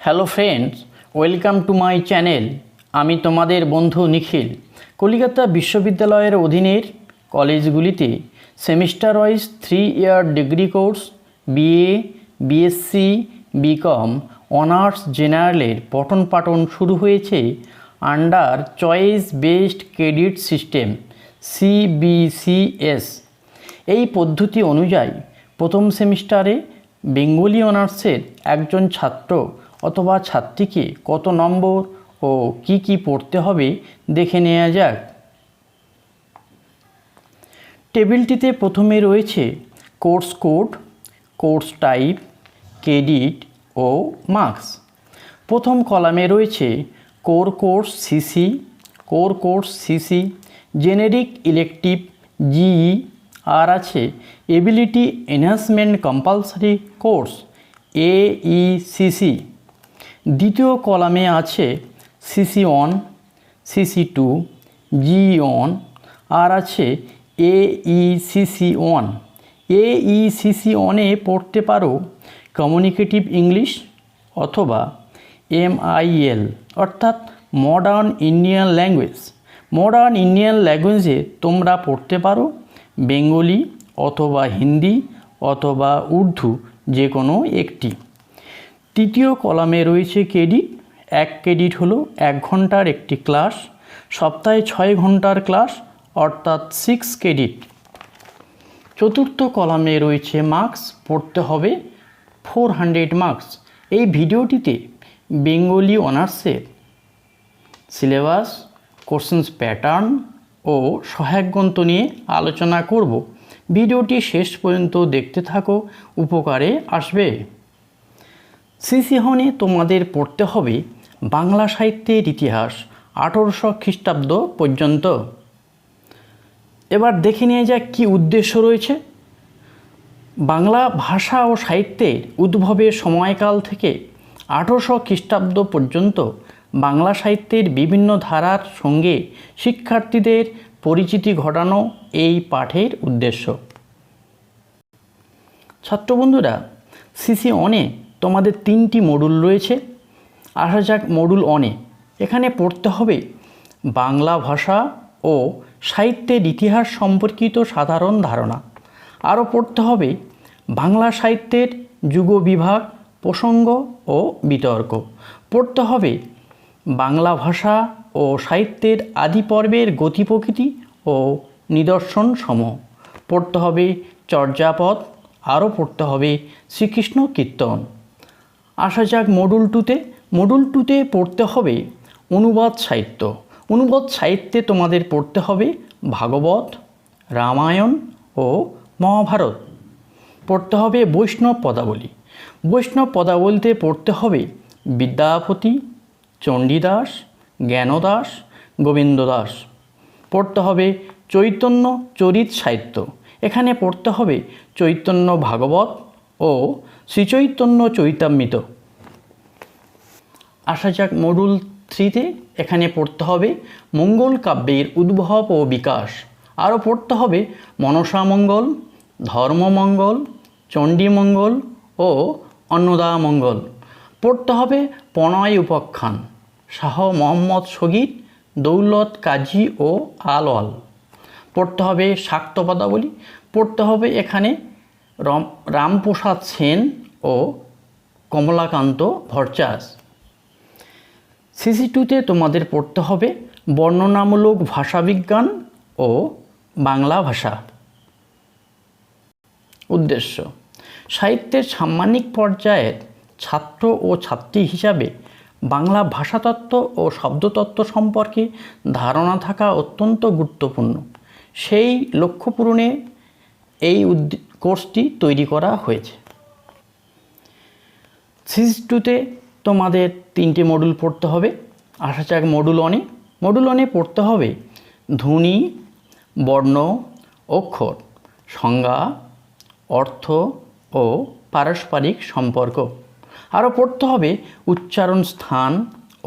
Hello friends, welcome to my channel. আমি তোমাদের বন্ধু নিখিল। কলিকাতা বিশ্ববিদ্যালয়ের অধীনের কলেজগুলিতে semester wise 3 year degree course BA, BSc, BCom, honours জেনারেলের পঠন পাঠন শুরু হয়েছে under choice based credit system CBCS। এই পদ্ধতি অনুযায়ী প্রথম সেমিস্টারে বেঙ্গলি অনার্সের একজন ছাত্র অথবা ছাত্রীকে কত নম্বর ও কি পড়তে হবে দেখে নেওয়া যাক। টেবিলটিতে প্রথমে রয়েছে course code, course type, credit ও মার্কস। প্রথম কলামে রয়েছে core course CC, generic elective GE, আর আছে ability enhancement compulsory course AECC। দ্বিতীয় কলামে আছে CC1, CC2, GE1, আর আছে AECC1। AECC1-এ পড়তে পারো কমিউনিকেটিভ ইংলিশ অথবা MIL অর্থাৎ modern Indian language. Modern Indian ল্যাঙ্গুয়েজে তোমরা পড়তে পারো বেঙ্গলি অথবা হিন্দি অথবা উর্দু, যে কোনো একটি। তৃতীয় কলামে রয়েছে ক্রেডিট। 1 ক্রেডিট হলো 1 ঘন্টার একটি ক্লাস, সপ্তাহে 6 ঘন্টার ক্লাস অর্থাৎ 6 ক্রেডিট। চতুর্থ কলামে রয়েছে মার্কস, পড়তে হবে 400 মার্কস। এই ভিডিওটিতে বেঙ্গলি অনার্সের সিলেবাস, কোশ্চেন্স প্যাটার্ন ও সহায়ক গ্রন্থ নিয়ে আলোচনা করব। ভিডিওটি শেষ পর্যন্ত দেখতে থাকো, উপকারে আসবে। CC1-এ তোমাদের পড়তে হবে বাংলা সাহিত্যের ইতিহাস 1800 খ্রিস্টাব্দ পর্যন্ত। এবার দেখে নিয়ে যাক কী উদ্দেশ্য রয়েছে। বাংলা ভাষা ও সাহিত্যের উদ্ভবের সময়কাল থেকে 1800 খ্রিস্টাব্দ পর্যন্ত বাংলা সাহিত্যের বিভিন্ন ধারার সঙ্গে শিক্ষার্থীদের পরিচিতি ঘটানো এই পাঠের উদ্দেশ্য। ছাত্রবন্ধুরা, CC1-এ তোমাদের 3টি মডুল রয়েছে। আসা যাক মডুল 1-এ। এখানে পড়তে হবে বাংলা ভাষা ও সাহিত্যের ইতিহাস সম্পর্কিত সাধারণ ধারণা। আরও পড়তে হবে বাংলা সাহিত্যের যুগবিভাগ, প্রসঙ্গ ও বিতর্ক। পড়তে হবে বাংলা ভাষা ও সাহিত্যের আদি পর্বের গতি প্রকৃতি ও নিদর্শন সমূহ। পড়তে হবে চর্যাপদ। আরও পড়তে হবে শ্রীকৃষ্ণ কীর্তন। আসা যাক মডুল 2-তে। মডুল 2-তে পড়তে হবে অনুবাদ সাহিত্য। অনুবাদ সাহিত্যে তোমাদের পড়তে হবে ভাগবত, রামায়ণ ও মহাভারত। পড়তে হবে বৈষ্ণব পদাবলী। বৈষ্ণব পদাবলীতে পড়তে হবে বিদ্যাপতি, চণ্ডীদাস, জ্ঞানদাস, গোবিন্দদাস। পড়তে হবে চৈতন্য চরিত সাহিত্য। এখানে পড়তে হবে চৈতন্য ভাগবত ও শ্রীচৈতন্য চৈতামৃত। আসা যাক মডুল 3-তে। এখানে পড়তে হবে মঙ্গল কাব্যের উদ্ভব ও বিকাশ। আরও পড়তে হবে মনসামঙ্গল, ধর্মমঙ্গল, চণ্ডীমঙ্গল ও অন্নদামঙ্গল। পড়তে হবে প্রণয় উপাখ্যান, শাহ মোহাম্মদ শগীর, দৌলত কাজী ও আলওয়াল। পড়তে হবে শাক্ত পদাবলী। পড়তে হবে এখানে রামপ্রসাদ সেন ও কমলাকান্ত ভট্টাচার্য। CC2-তে তোমাদের পড়তে হবে বর্ণনামূলক ভাষাবিজ্ঞান ও বাংলা ভাষা। উদ্দেশ্য: সাহিত্যের সাম্মানিক পর্যায়ের ছাত্র ও ছাত্রী হিসাবে বাংলা ভাষাতত্ত্ব ও শব্দতত্ত্ব সম্পর্কে ধারণা থাকা অত্যন্ত গুরুত্বপূর্ণ। সেই লক্ষ্য পূরণে এই কোর্সটি তৈরি করা হয়েছে। CC2-তে তোমাদের 3টে মডুল পড়তে হবে। আসা যাক মডুল 1-এ। মডুল 1-এ পড়তে হবে ধ্বনি, বর্ণ, অক্ষর, সংজ্ঞা, অর্থ ও পারস্পরিক সম্পর্ক। আরও পড়তে হবে উচ্চারণ স্থান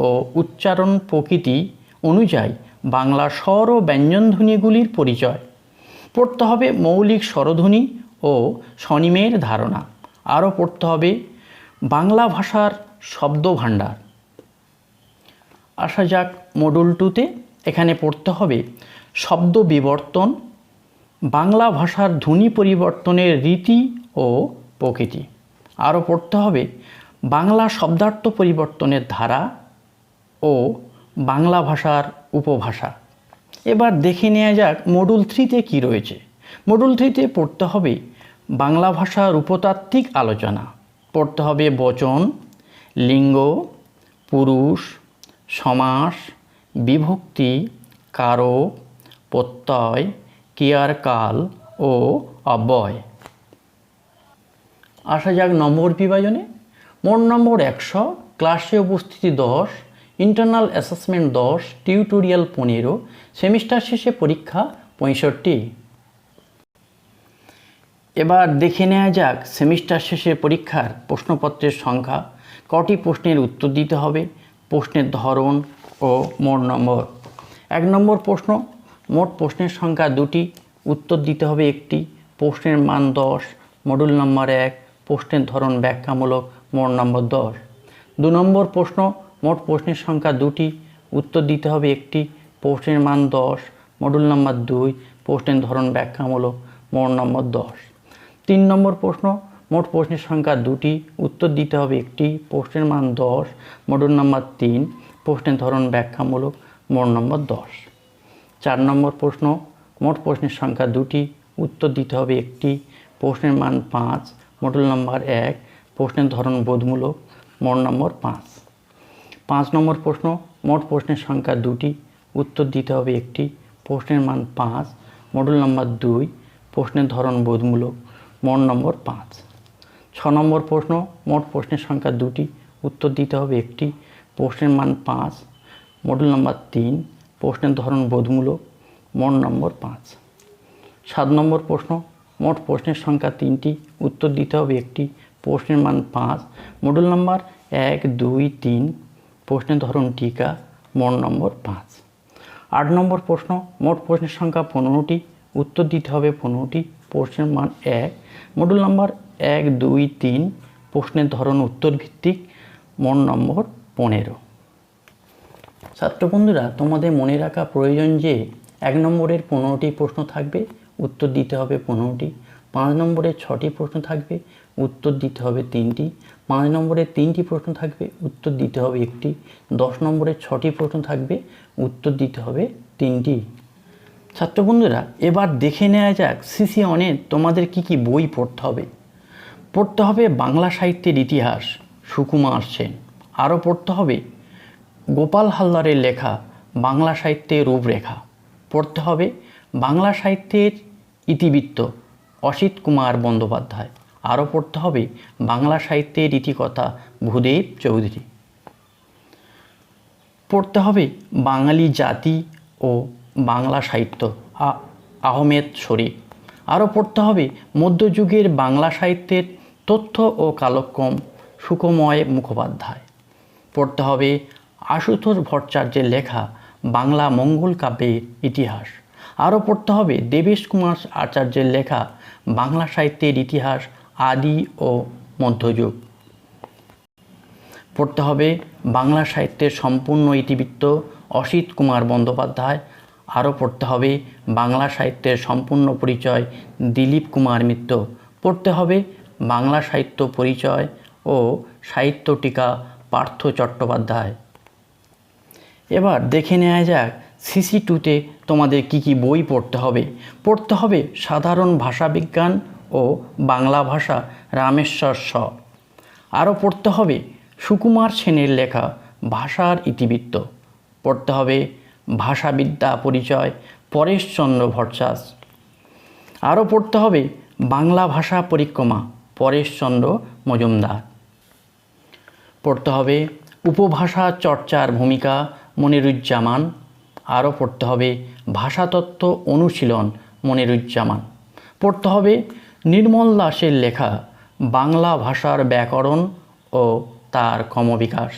ও উচ্চারণ প্রকৃতি অনুযায়ী বাংলা স্বর ও ব্যঞ্জনধ্বনিগুলির পরিচয়। পড়তে হবে মৌলিক স্বরধ্বনি ও স্বনিমের ধারণা। আরও পড়তে হবে বাংলা ভাষার শব্দভাণ্ডার। আসা যাক মডুল 2-তে। এখানে পড়তে হবে শব্দ বিবর্তন, বাংলা ভাষার ধ্বনি পরিবর্তনের রীতি ও প্রকৃতি। আরও পড়তে হবে বাংলা শব্দার্থ পরিবর্তনের ধারা ও বাংলা ভাষার উপভাষা। এবার দেখে নেওয়া যাক মডুল 3-তে কী রয়েছে। মডুল 3-তে পড়তে হবে বাংলা ভাষার উপতাত্ত্বিক আলোচনা, পড়তে হবে বচন, লিঙ্গ, পুরুষ, সমাস, বিভক্তি, কারক, প্রত্যয়, ক্রিয়ার-কাল ও অব্যয়। আসা যাক নম্বর বিভাজনে। মোট নম্বর 100, ক্লাসে উপস্থিতি 10, ইন্টারনাল অ্যাসেসমেন্ট 10, টিউটোরিয়াল 15, সেমিস্টার শেষে পরীক্ষা 65। এবার দেখে নেওয়া যাক সেমিস্টার শেষে পরীক্ষার প্রশ্নপত্রের সংখ্যা, কটি প্রশ্নের উত্তর দিতে হবে, প্রশ্নের ধরন ও মোট নম্বর। 1 নম্বর প্রশ্ন, মোট প্রশ্নের সংখ্যা 2টি, উত্তর দিতে হবে 1টি, প্রশ্নের মান 10, মডুল নম্বর 1, প্রশ্নের ধরন ব্যাখ্যামূলক, মোট নম্বর 10। 2 নম্বর প্রশ্ন, মোট প্রশ্নের সংখ্যা 2টি, উত্তর দিতে হবে 1টি, প্রশ্নের মান 10, মডুল নম্বর 2, প্রশ্নের ধরন ব্যাখ্যামূলক, মোট নম্বর 10। 3 নম্বর প্রশ্ন, মোট প্রশ্নের সংখ্যা 2টি, উত্তর দিতে হবে 1টি, প্রশ্নের মান 10, মডুল নম্বর 3, প্রশ্নের ধরন ব্যাখ্যামূলক, মোট নম্বর 10। 4 নম্বর প্রশ্ন, মোট প্রশ্নের সংখ্যা 2টি, উত্তর দিতে হবে 1টি, প্রশ্নের মান 5, মডুল নম্বর 1, প্রশ্নের ধরন বোধমূলক, মোট নম্বর 5। 5 নম্বর প্রশ্ন, মোট প্রশ্নের সংখ্যা 2টি, উত্তর দিতে হবে 1টি, প্রশ্নের মান 5, মডুল নম্বর 2, প্রশ্নের ধরন বোধমূলক, মোট নম্বর 5। 6 নম্বর প্রশ্ন, মোট প্রশ্নের সংখ্যা 2টি, উত্তর দিতে হবে 1টি, প্রশ্নের মান 5, মডুল নম্বর 3, প্রশ্নের ধরন বোধমূলক, মোট নম্বর 5। 7 নম্বর প্রশ্ন, মোট প্রশ্নের সংখ্যা 3টি, উত্তর দিতে হবে 1টি, প্রশ্নের মান 5, মডুল নম্বর 1, 2, 3, প্রশ্নের ধরন টিকা, মোট নম্বর 5। 8 নম্বর প্রশ্ন, মোট প্রশ্নের সংখ্যা 15টি, উত্তর দিতে হবে 15টি, প্রশ্নের মান 1, মডুল নম্বর 1, 2, 3, প্রশ্নের ধরন উত্তর ভিত্তিক, মোট নম্বর 15। ছাত্র বন্ধুরা, তোমাদের মনে রাখা প্রয়োজন যে 1 নম্বরের 15টি প্রশ্ন থাকবে, উত্তর দিতে হবে 15টি। 5 নম্বরের 6টি প্রশ্ন থাকবে, উত্তর দিতে হবে 3টি। 5 নম্বরের 3টি প্রশ্ন থাকবে, উত্তর দিতে হবে 1টি। 10 নম্বরের 6টি প্রশ্ন থাকবে, উত্তর দিতে হবে 3টি। ছাত্র বন্ধুরা, এবার দেখে নেওয়া যাক সিসি ওয়ানে তোমাদের কি কি বই পড়তে হবে। পড়তে হবে বাংলা সাহিত্যের ইতিহাস, সুকুমার সেন। আরও পড়তে হবে গোপাল হালদারের লেখা বাংলা সাহিত্যের রূপরেখা। পড়তে হবে বাংলা সাহিত্যের ইতিবৃত্ত, অসিত কুমার বন্দ্যোপাধ্যায়। আরও পড়তে হবে বাংলা সাহিত্যের ইতিকথা, ভূদেব চৌধুরী। পড়তে হবে বাঙালি জাতি ও বাংলা সাহিত্য, আহমেদ শরীফ। আরও পড়তে হবে মধ্যযুগের বাংলা সাহিত্যের তথ্য ও কালক্রম, সুকময় মুখোপাধ্যায়। পড়তে হবে আশুতোষ ভট্টাচার্যের লেখা বাংলা মঙ্গল কাব্যের ইতিহাস। আরও পড়তে হবে দেবেশ কুমার আচার্যের লেখা বাংলা সাহিত্যের ইতিহাস, আদি ও মধ্যযুগ। পড়তে হবে বাংলা সাহিত্যের সম্পূর্ণ ইতিবৃত্ত, অসিত কুমার বন্দ্যোপাধ্যায়। আরও পড়তে হবে বাংলা সাহিত্যের সম্পূর্ণ পরিচয়, দিলীপ কুমার মিত্র। পড়তে হবে বাংলা সাহিত্য পরিচয় ও সাহিত্য টিকা, পার্থ চট্টোপাধ্যায়। এবার দেখে নেওয়া যাক সিসি 2-তে তোমাদের কি কি বই পড়তে হবে। পড়তে হবে সাধারণ ভাষাবিজ্ঞান ও বাংলা ভাষা, রামেশ্বর শ। আরও পড়তে হবে সুকুমার সেনের লেখা ভাষার ইতিবৃত্ত। পড়তে হবে ভাষাবিদ্যা পরিচয়, পরেশচন্দ্র ভট্টাচার্য। আরও পড়তে হবে বাংলা ভাষা পরিক্রমা, পরেশচন্দ্র মজুমদার। পড়তে হবে উপভাষা চর্চার ভূমিকা, মনিরুজ্জামান। আরও পড়তে হবে ভাষাতত্ত্ব অনুশীলন, মনিরুজ্জামান। পড়তে হবে নির্মল দাসের লেখা বাংলা ভাষার ব্যাকরণ ও তার ক্রমবিকাশ।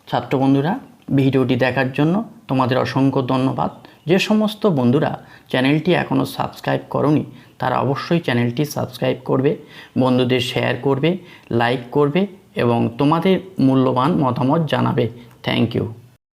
ছাত্র বন্ধুরা, ভিডিওটি দেখার জন্য তোমাদের অসংখ্য ধন্যবাদ। যে সমস্ত বন্ধুরা চ্যানেলটি এখনও সাবস্ক্রাইব করোনি তারা অবশ্যই চ্যানেলটি সাবস্ক্রাইব করবে, বন্ধুদের শেয়ার করবে, লাইক করবে এবং তোমাদের মূল্যবান মতামত জানাবে। Thank you.